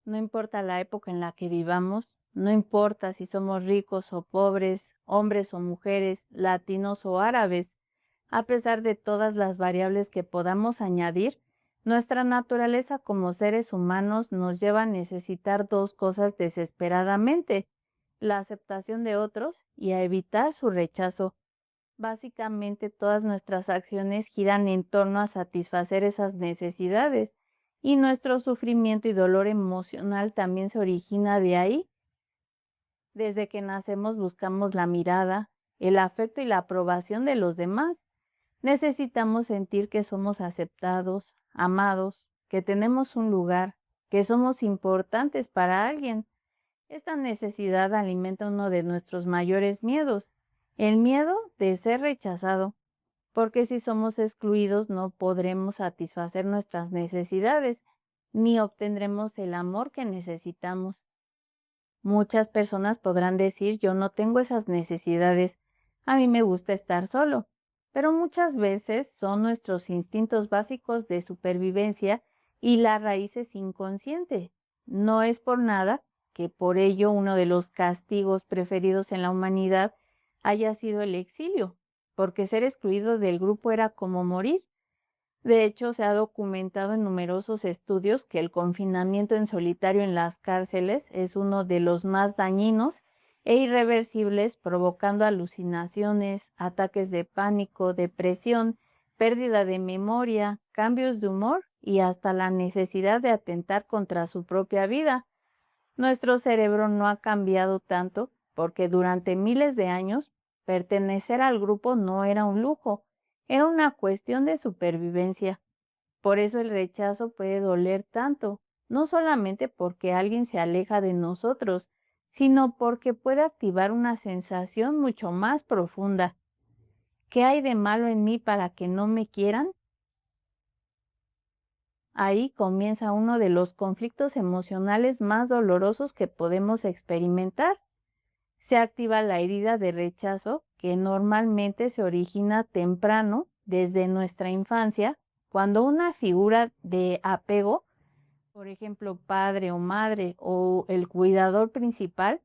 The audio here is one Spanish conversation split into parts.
No importa la época en la que vivamos, no importa si somos ricos o pobres, hombres o mujeres, latinos o árabes, a pesar de todas las variables que podamos añadir, nuestra naturaleza como seres humanos nos lleva a necesitar dos cosas desesperadamente: la aceptación de otros y a evitar su rechazo. Básicamente todas nuestras acciones giran en torno a satisfacer esas necesidades, y nuestro sufrimiento y dolor emocional también se origina de ahí. Desde que nacemos buscamos la mirada, el afecto y la aprobación de los demás. Necesitamos sentir que somos aceptados, amados, que tenemos un lugar, que somos importantes para alguien. Esta necesidad alimenta uno de nuestros mayores miedos, el miedo de ser rechazado, porque si somos excluidos no podremos satisfacer nuestras necesidades, ni obtendremos el amor que necesitamos. Muchas personas podrán decir: yo no tengo esas necesidades, a mí me gusta estar solo, pero muchas veces son nuestros instintos básicos de supervivencia y la raíz es inconsciente. No es por nada que por ello uno de los castigos preferidos en la humanidad haya sido el exilio, porque ser excluido del grupo era como morir. De hecho, se ha documentado en numerosos estudios que el confinamiento en solitario en las cárceles es uno de los más dañinos e irreversibles, provocando alucinaciones, ataques de pánico, depresión, pérdida de memoria, cambios de humor y hasta la necesidad de atentar contra su propia vida. Nuestro cerebro no ha cambiado tanto porque durante miles de años pertenecer al grupo no era un lujo, era una cuestión de supervivencia. Por eso el rechazo puede doler tanto, no solamente porque alguien se aleja de nosotros, sino porque puede activar una sensación mucho más profunda. ¿Qué hay de malo en mí para que no me quieran? Ahí comienza uno de los conflictos emocionales más dolorosos que podemos experimentar. Se activa la herida de rechazo que normalmente se origina temprano, desde nuestra infancia, cuando una figura de apego, por ejemplo padre o madre o el cuidador principal,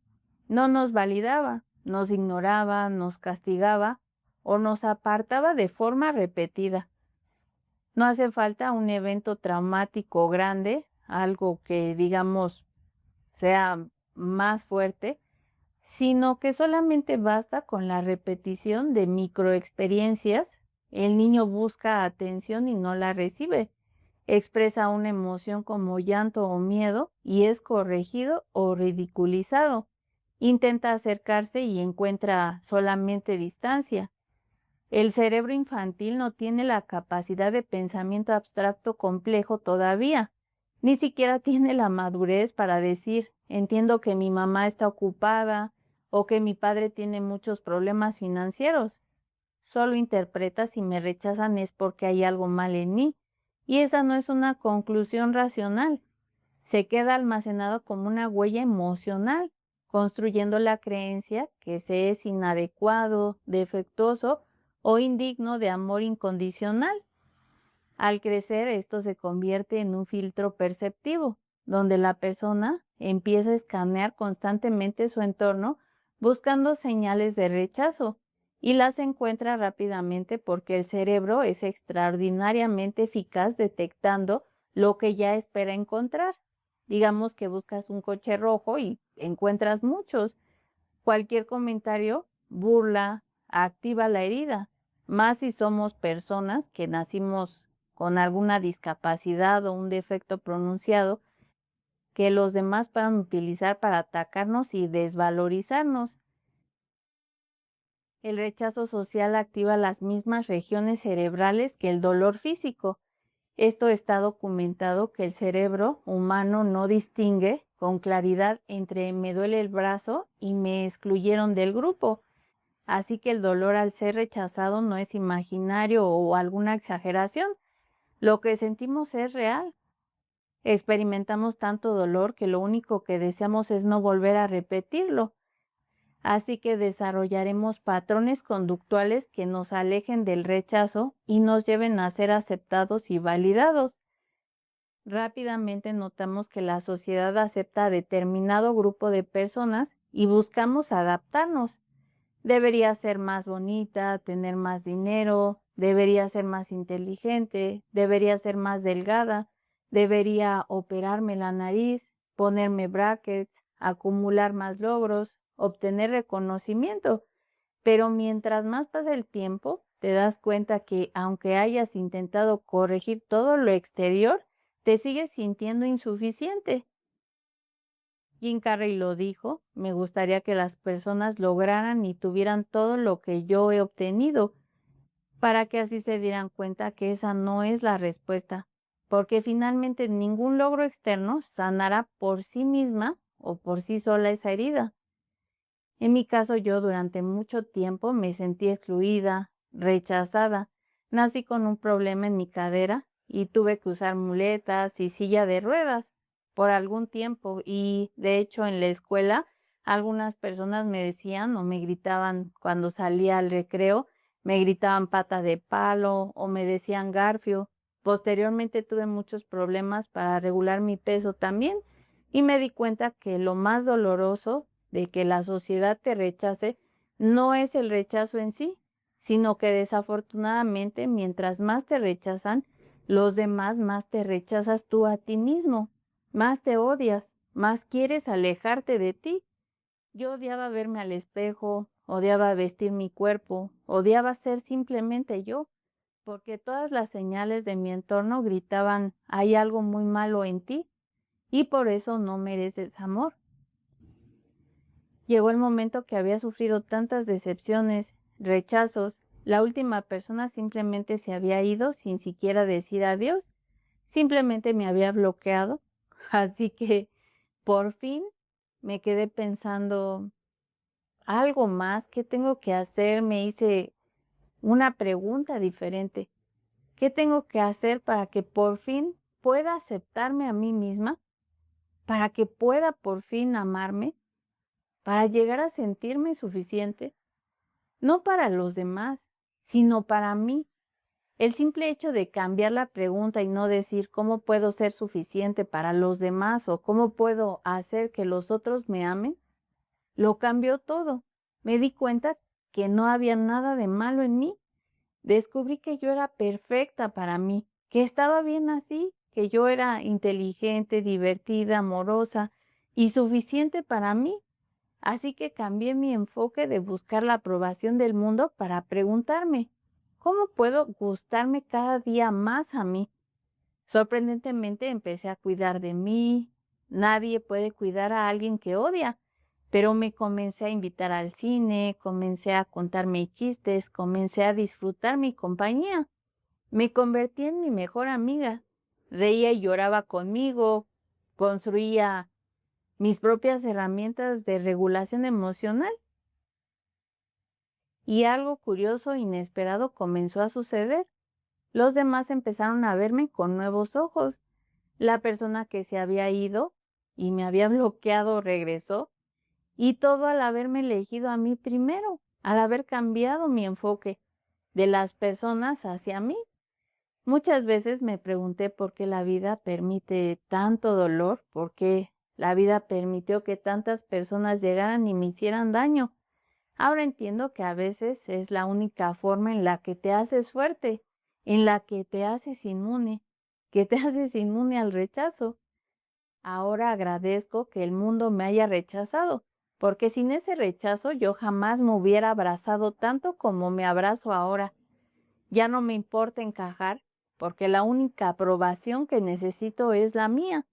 no nos validaba, nos ignoraba, nos castigaba o nos apartaba de forma repetida. No hace falta un evento traumático grande, algo que digamos sea más fuerte, sino que solamente basta con la repetición de microexperiencias. El niño busca atención y no la recibe. Expresa una emoción como llanto o miedo y es corregido o ridiculizado. Intenta acercarse y encuentra solamente distancia. El cerebro infantil no tiene la capacidad de pensamiento abstracto complejo todavía. Ni siquiera tiene la madurez para decir: entiendo que mi mamá está ocupada o que mi padre tiene muchos problemas financieros. Solo interpreta: si me rechazan es porque hay algo mal en mí. Y esa no es una conclusión racional. Se queda almacenado como una huella emocional, construyendo la creencia que se es inadecuado, defectuoso o indigno de amor incondicional. Al crecer, esto se convierte en un filtro perceptivo, donde la persona empieza a escanear constantemente su entorno buscando señales de rechazo y las encuentra rápidamente porque el cerebro es extraordinariamente eficaz detectando lo que ya espera encontrar. Digamos que buscas un coche rojo y encuentras muchos. Cualquier comentario, burla, activa la herida, más si somos personas que nacimos con alguna discapacidad o un defecto pronunciado que los demás puedan utilizar para atacarnos y desvalorizarnos. El rechazo social activa las mismas regiones cerebrales que el dolor físico. Esto está documentado que el cerebro humano no distingue con claridad entre me duele el brazo y me excluyeron del grupo. Así que el dolor al ser rechazado no es imaginario o alguna exageración. Lo que sentimos es real. Experimentamos tanto dolor que lo único que deseamos es no volver a repetirlo. Así que desarrollaremos patrones conductuales que nos alejen del rechazo y nos lleven a ser aceptados y validados. Rápidamente notamos que la sociedad acepta a determinado grupo de personas y buscamos adaptarnos. Debería ser más bonita, tener más dinero, debería ser más inteligente, debería ser más delgada, debería operarme la nariz, ponerme brackets, acumular más logros, obtener reconocimiento. Pero mientras más pasa el tiempo, te das cuenta que aunque hayas intentado corregir todo lo exterior, te sigues sintiendo insuficiente. Jim Carrey lo dijo, me gustaría que las personas lograran y tuvieran todo lo que yo he obtenido, para que así se dieran cuenta que esa no es la respuesta, porque finalmente ningún logro externo sanará por sí misma o por sí sola esa herida. En mi caso, yo durante mucho tiempo me sentí excluida, rechazada. Nací con un problema en mi cadera y tuve que usar muletas y silla de ruedas por algún tiempo. Y de hecho en la escuela algunas personas me decían o me gritaban cuando salía al recreo, me gritaban pata de palo o me decían garfio. Posteriormente tuve muchos problemas para regular mi peso también y me di cuenta que lo más doloroso de que la sociedad te rechace no es el rechazo en sí, sino que desafortunadamente mientras más te rechazan, los demás más te rechazas tú a ti mismo, más te odias, más quieres alejarte de ti. Yo odiaba verme al espejo, odiaba vestir mi cuerpo, odiaba ser simplemente yo, porque todas las señales de mi entorno gritaban, hay algo muy malo en ti y por eso no mereces amor. Llegó el momento que había sufrido tantas decepciones, rechazos, la última persona simplemente se había ido sin siquiera decir adiós, simplemente me había bloqueado, así que por fin me quedé pensando algo más, ¿qué tengo que hacer? Me hice una pregunta diferente, ¿qué tengo que hacer para que por fin pueda aceptarme a mí misma? ¿Para que pueda por fin amarme? ¿Para llegar a sentirme suficiente? No para los demás, sino para mí. El simple hecho de cambiar la pregunta y no decir cómo puedo ser suficiente para los demás o cómo puedo hacer que los otros me amen, lo cambió todo. Me di cuenta que no había nada de malo en mí. Descubrí que yo era perfecta para mí, que estaba bien así, que yo era inteligente, divertida, amorosa y suficiente para mí. Así que cambié mi enfoque de buscar la aprobación del mundo para preguntarme, ¿cómo puedo gustarme cada día más a mí? Sorprendentemente empecé a cuidar de mí. Nadie puede cuidar a alguien que odia, pero me comencé a invitar al cine, comencé a contarme chistes, comencé a disfrutar mi compañía. Me convertí en mi mejor amiga. Reía y lloraba conmigo, construía mis propias herramientas de regulación emocional. Y algo curioso e inesperado comenzó a suceder. Los demás empezaron a verme con nuevos ojos. La persona que se había ido y me había bloqueado regresó. Y todo al haberme elegido a mí primero, al haber cambiado mi enfoque de las personas hacia mí. Muchas veces me pregunté por qué la vida permite tanto dolor, por qué la vida permitió que tantas personas llegaran y me hicieran daño. Ahora entiendo que a veces es la única forma en la que te haces fuerte, en la que te haces inmune, que te haces inmune al rechazo. Ahora agradezco que el mundo me haya rechazado, porque sin ese rechazo yo jamás me hubiera abrazado tanto como me abrazo ahora. Ya no me importa encajar, porque la única aprobación que necesito es la mía.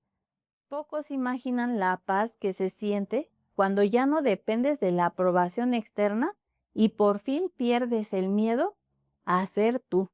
Pocos imaginan la paz que se siente cuando ya no dependes de la aprobación externa y por fin pierdes el miedo a ser tú.